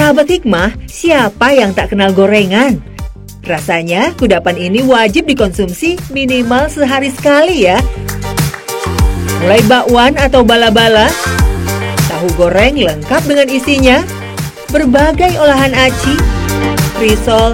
Sahabat hikmah, siapa yang tak kenal gorengan? Rasanya kudapan ini wajib dikonsumsi minimal sehari sekali ya. Mulai bakwan atau bala-bala, tahu goreng lengkap dengan isinya, berbagai olahan aci, risol,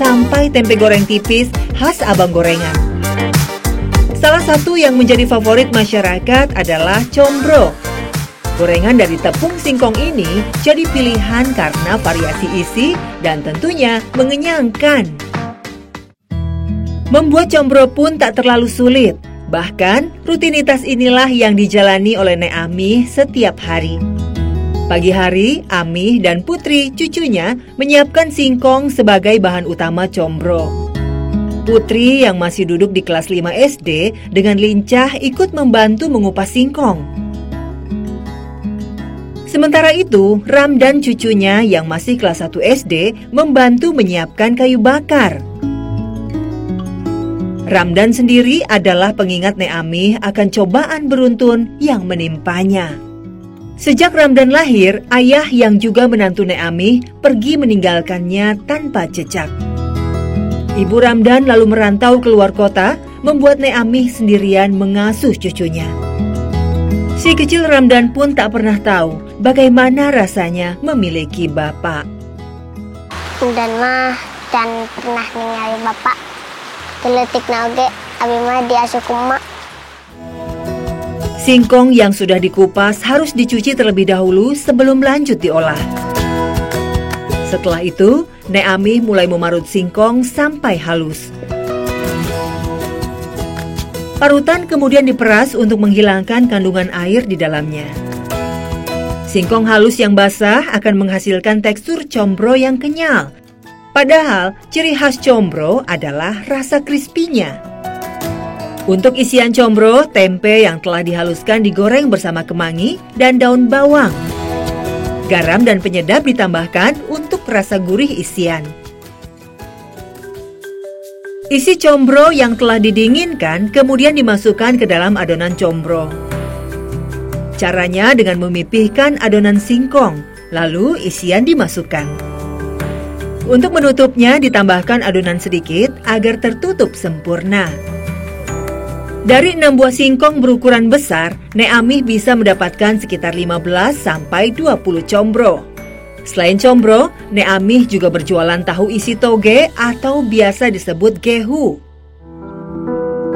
sampai tempe goreng tipis khas abang gorengan. Salah satu yang menjadi favorit masyarakat adalah combro. Gorengan dari tepung singkong ini jadi pilihan karena variasi isi dan tentunya mengenyangkan. Membuat combro pun tak terlalu sulit. Bahkan rutinitas inilah yang dijalani oleh Nek Amih setiap hari. Pagi hari, Amih dan Putri cucunya menyiapkan singkong sebagai bahan utama combro. Putri yang masih duduk di kelas 5 SD dengan lincah ikut membantu mengupas singkong. Sementara itu, Ramdan cucunya yang masih kelas 1 SD membantu menyiapkan kayu bakar. Ramdan sendiri adalah pengingat Nek Amih akan cobaan beruntun yang menimpanya. Sejak Ramdan lahir, ayah yang juga menantu Nek Amih pergi meninggalkannya tanpa jejak. Ibu Ramdan lalu merantau keluar kota, membuat Nek Amih sendirian mengasuh cucunya. Si kecil Ramdan pun tak pernah tahu bagaimana rasanya memiliki bapak. Dan mah dan pernah ningali bapak. Teletik nauge, abi mah diasuh kumak. Singkong yang sudah dikupas harus dicuci terlebih dahulu sebelum lanjut diolah. Setelah itu, Nek Amih mulai memarut singkong sampai halus. Parutan kemudian diperas untuk menghilangkan kandungan air di dalamnya. Singkong halus yang basah akan menghasilkan tekstur combro yang kenyal. Padahal ciri khas combro adalah rasa krispinya. Untuk isian combro, tempe yang telah dihaluskan digoreng bersama kemangi dan daun bawang. Garam dan penyedap ditambahkan untuk rasa gurih isian. Isi combro yang telah didinginkan kemudian dimasukkan ke dalam adonan combro. Caranya dengan memipihkan adonan singkong, lalu isian dimasukkan. Untuk menutupnya ditambahkan adonan sedikit agar tertutup sempurna. Dari 6 buah singkong berukuran besar, Nek Amih bisa mendapatkan sekitar 15 sampai 20 combro. Selain combro, Nek Amih juga berjualan tahu isi toge atau biasa disebut gehu.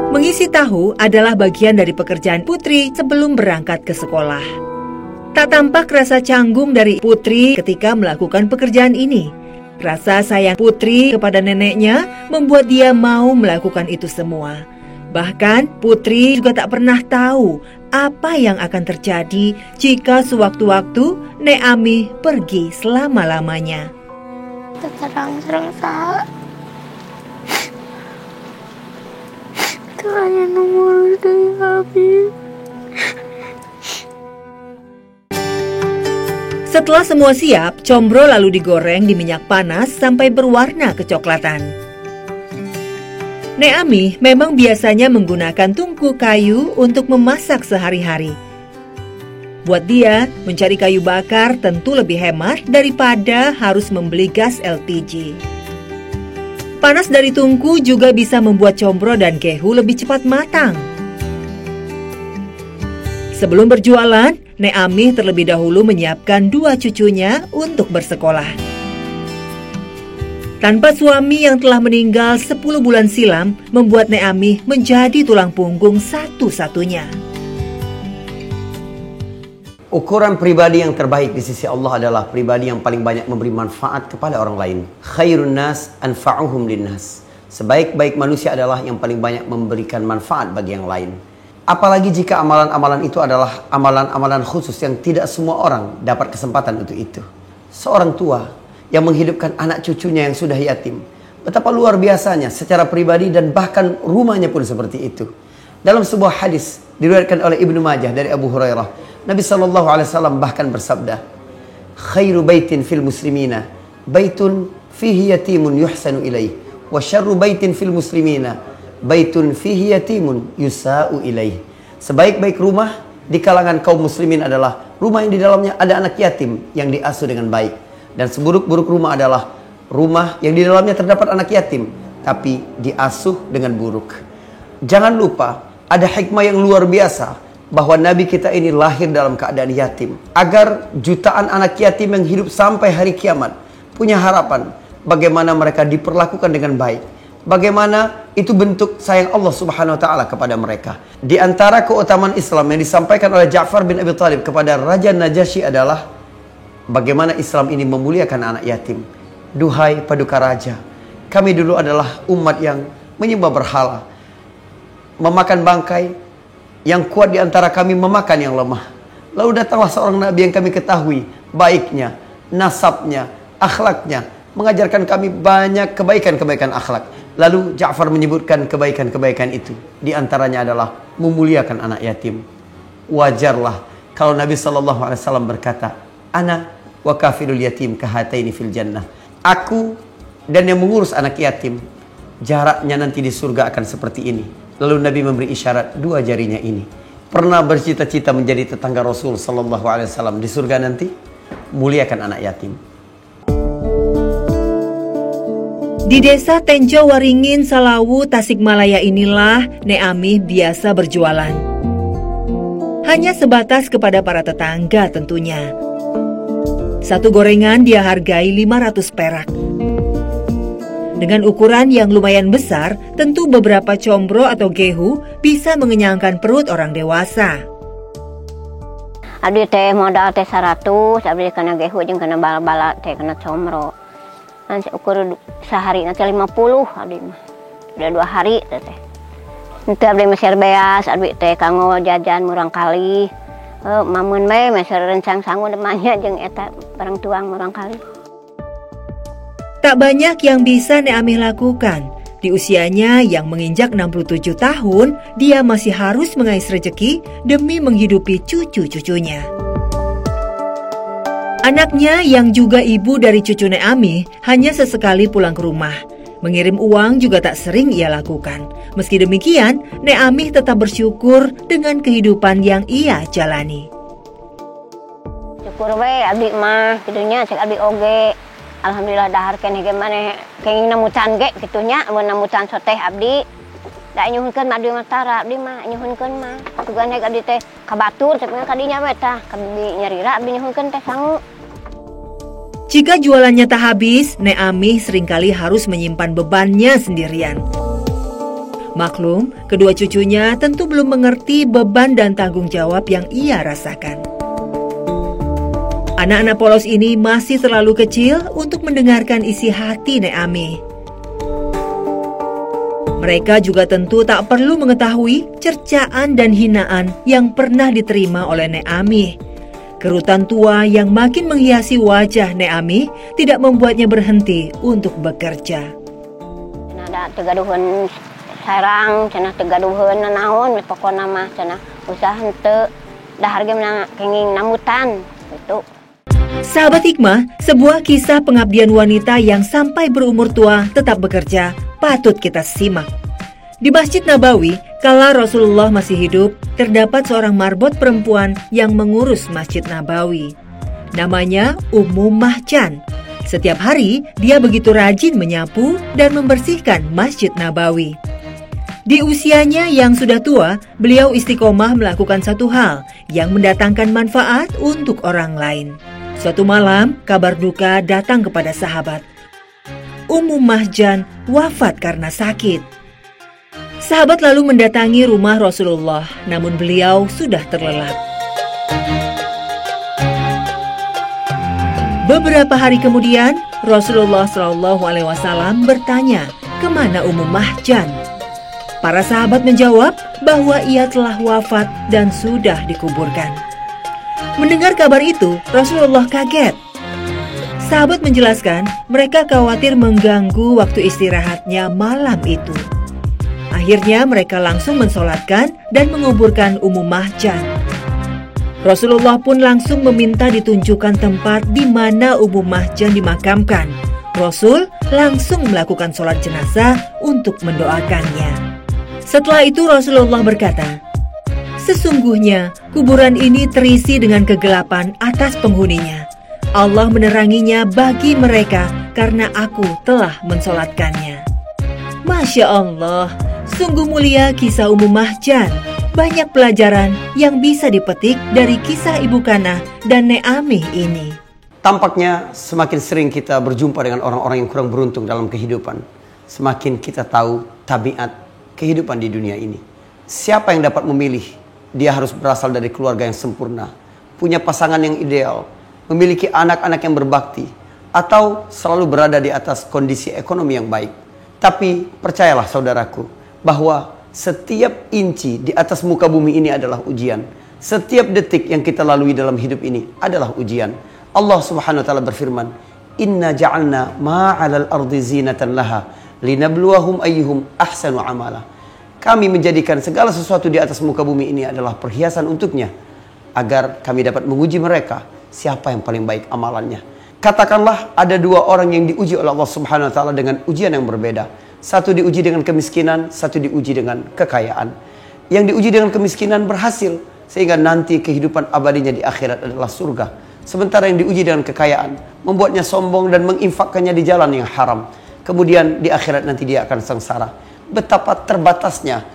Mengisi tahu adalah bagian dari pekerjaan Putri sebelum berangkat ke sekolah. Tak tampak rasa canggung dari Putri ketika melakukan pekerjaan ini. Rasa sayang Putri kepada neneknya membuat dia mau melakukan itu semua. Bahkan Putri juga tak pernah tahu apa yang akan terjadi jika sewaktu-waktu Nek Amih pergi selama-lamanya. Terang-terang salah. Itu hanya nomor dari Habib. Setelah semua siap, combro lalu digoreng di minyak panas sampai berwarna kecoklatan. Nek Amih memang biasanya menggunakan tungku kayu untuk memasak sehari-hari. Buat dia, mencari kayu bakar tentu lebih hemat daripada harus membeli gas LPG. Panas dari tungku juga bisa membuat combro dan gehu lebih cepat matang. Sebelum berjualan, Nek Amih terlebih dahulu menyiapkan 2 cucunya untuk bersekolah. Tanpa suami yang telah meninggal 10 bulan silam, membuat Nek Amih menjadi tulang punggung satu-satunya. Ukuran pribadi yang terbaik di sisi Allah adalah pribadi yang paling banyak memberi manfaat kepada orang lain. Khairun nas anfa'uhum linnas. Sebaik-baik manusia adalah yang paling banyak memberikan manfaat bagi yang lain. Apalagi jika amalan-amalan itu adalah amalan-amalan khusus yang tidak semua orang dapat kesempatan untuk itu. Seorang tua yang menghidupkan anak cucunya yang sudah yatim. Betapa luar biasanya secara pribadi dan bahkan rumahnya pun seperti itu. Dalam sebuah hadis diriwayatkan oleh Ibnu Majah dari Abu Hurairah, Nabi SAW bahkan bersabda, "Khairu baitin fil muslimina, baitun fihi yatimun yuhsanu ilaih, wa syarru baitin fil muslimina, baitun fihi yatimun yusa'u ilaih." Sebaik-baik rumah di kalangan kaum muslimin adalah rumah yang di dalamnya ada anak yatim yang diasuh dengan baik. Dan seburuk-buruk rumah adalah rumah yang di dalamnya terdapat anak yatim, tapi diasuh dengan buruk. Jangan lupa, ada hikmah yang luar biasa bahwa Nabi kita ini lahir dalam keadaan yatim, agar jutaan anak yatim yang hidup sampai hari kiamat punya harapan bagaimana mereka diperlakukan dengan baik, bagaimana itu bentuk sayang Allah Subhanahu wa taala kepada mereka. Di antara keutamaan Islam yang disampaikan oleh Ja'far bin Abi Thalib kepada Raja Najasyi adalah bagaimana Islam ini memuliakan anak yatim. Duhai paduka raja, kami dulu adalah umat yang menyembah berhala, memakan bangkai, yang kuat di antara kami memakan yang lemah. Lalu datanglah seorang nabi yang kami ketahui baiknya, nasabnya, akhlaknya, mengajarkan kami banyak kebaikan-kebaikan akhlak. Lalu Ja'far menyebutkan kebaikan-kebaikan itu, di antaranya adalah memuliakan anak yatim. Wajarlah kalau Nabi SAW berkata, Ana wa kafilul yatim kahataini fil jannah. Aku dan yang mengurus anak yatim, jaraknya nanti di surga akan seperti ini. Lalu Nabi memberi isyarat dua jarinya ini. Pernah bercita-cita menjadi tetangga Rasul SAW di surga nanti? Muliakan anak yatim. Di desa Tenjo Waringin, Salawu, Tasikmalaya inilah Nek Amih biasa berjualan. Hanya sebatas kepada para tetangga tentunya. Satu gorengan dia hargai 500 perak. Dengan ukuran yang lumayan besar, tentu beberapa combro atau gehu bisa mengenyangkan perut orang dewasa. Abdi teh modal teh 100, abdi kena gehu jeung kena bala-bala teh kena combro. Nanti ukur sehari nanti 50 abdi mah. Udah 2 hari teh. Nanti abdi meser beas, abdi teh kanggo jajan murang kali. Mamun bae meser rencang sangu demanya jeung eta barang tuang murang kali. Tak banyak yang bisa Nek Amih lakukan. Di usianya yang menginjak 67 tahun, dia masih harus mengais rejeki demi menghidupi cucu-cucunya. Anaknya yang juga ibu dari cucu Nek Amih hanya sesekali pulang ke rumah. Mengirim uang juga tak sering ia lakukan. Meski demikian, Nek Amih tetap bersyukur dengan kehidupan yang ia jalani. Syukur we abdi mah kidunya cek abdi oge. Alhamdulillah dahar keneh ge maneh kenging namutan ge kitunya mun namutan soteh abdi. Da nyuhunkeun abdi mah tara abdi mah nyuhunkeun mah. Tugane abdi teh kabatur cepet kadinya we tah kabdi nyarira abdi nyuhunkeun teh sangu. Jika jualannya tak habis, Nek Amih seringkali harus menyimpan bebannya sendirian. Maklum, kedua cucunya tentu belum mengerti beban dan tanggung jawab yang ia rasakan. Anak-anak polos ini masih terlalu kecil untuk mendengarkan isi hati Nek Amih. Mereka juga tentu tak perlu mengetahui cercaan dan hinaan yang pernah diterima oleh Nek Amih. Kerutan tua yang makin menghiasi wajah Nek Amih tidak membuatnya berhenti untuk bekerja. Ada tegaduhan sarang, cenah tegaduhan nanaon, pokokna mah cenah usaha henteu dahar ge kenging namutan gitu. Sahabat Hikmah, sebuah kisah pengabdian wanita yang sampai berumur tua tetap bekerja patut kita simak. Di Masjid Nabawi, kala Rasulullah masih hidup, terdapat seorang marbot perempuan yang mengurus Masjid Nabawi. Namanya Ummu Mahjan. Setiap hari, dia begitu rajin menyapu dan membersihkan Masjid Nabawi. Di usianya yang sudah tua, beliau istiqomah melakukan satu hal yang mendatangkan manfaat untuk orang lain. Suatu malam, kabar duka datang kepada sahabat. Ummu Mahjan wafat karena sakit. Sahabat lalu mendatangi rumah Rasulullah, namun beliau sudah terlelap. Beberapa hari kemudian, Rasulullah SAW bertanya, kemana Ummu Mahjan? Para sahabat menjawab bahwa ia telah wafat dan sudah dikuburkan. Mendengar kabar itu, Rasulullah kaget. Sahabat menjelaskan, mereka khawatir mengganggu waktu istirahatnya malam itu. Akhirnya mereka langsung mensolatkan dan menguburkan Ummu Mahjan. Rasulullah pun langsung meminta ditunjukkan tempat di mana Ummu Mahjan dimakamkan. Rasul langsung melakukan sholat jenazah untuk mendoakannya. Setelah itu Rasulullah berkata, sesungguhnya kuburan ini terisi dengan kegelapan atas penghuninya. Allah meneranginya bagi mereka karena aku telah mensolatkannya. Masya Allah, sungguh mulia kisah Ummu Mahjan. Banyak pelajaran yang bisa dipetik dari kisah Ibu Kanah dan Nek Amih ini. Tampaknya semakin sering kita berjumpa dengan orang-orang yang kurang beruntung dalam kehidupan, semakin kita tahu tabiat kehidupan di dunia ini. Siapa yang dapat memilih? Dia harus berasal dari keluarga yang sempurna, punya pasangan yang ideal, memiliki anak-anak yang berbakti, atau selalu berada di atas kondisi ekonomi yang baik. Tapi percayalah saudaraku, bahwa setiap inci di atas muka bumi ini adalah ujian. Setiap detik yang kita lalui dalam hidup ini adalah ujian. Allah Subhanahu wa taala berfirman, "Inna ja'alna ma'alal ardi zinatan laha linabluwahum ayyuhum ahsanu amala." Kami menjadikan segala sesuatu di atas muka bumi ini adalah perhiasan untuknya, agar kami dapat menguji mereka siapa yang paling baik amalannya. Katakanlah ada dua orang yang diuji oleh Allah Subhanahu wa taala dengan ujian yang berbeda. Satu diuji dengan kemiskinan, satu diuji dengan kekayaan. Yang diuji dengan kemiskinan berhasil, sehingga nanti kehidupan abadinya di akhirat adalah surga. Sementara yang diuji dengan kekayaan membuatnya sombong dan menginfakkannya di jalan yang haram. Kemudian di akhirat nanti dia akan sengsara. Betapa terbatasnya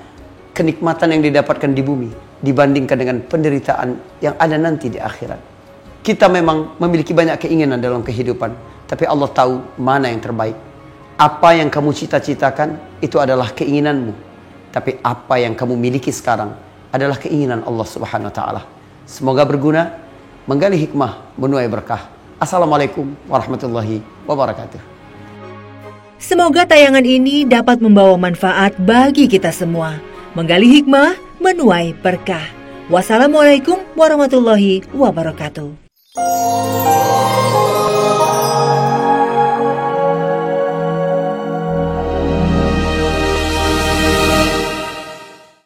kenikmatan yang didapatkan di bumi dibandingkan dengan penderitaan yang ada nanti di akhirat. Kita memang memiliki banyak keinginan dalam kehidupan, tapi Allah tahu mana yang terbaik. Apa yang kamu cita-citakan itu adalah keinginanmu, tapi apa yang kamu miliki sekarang adalah keinginan Allah Subhanahu wa taala. Semoga berguna, menggali hikmah, menuai berkah. Assalamualaikum warahmatullahi wabarakatuh. Semoga tayangan ini dapat membawa manfaat bagi kita semua. Menggali hikmah, menuai berkah. Wassalamualaikum warahmatullahi wabarakatuh.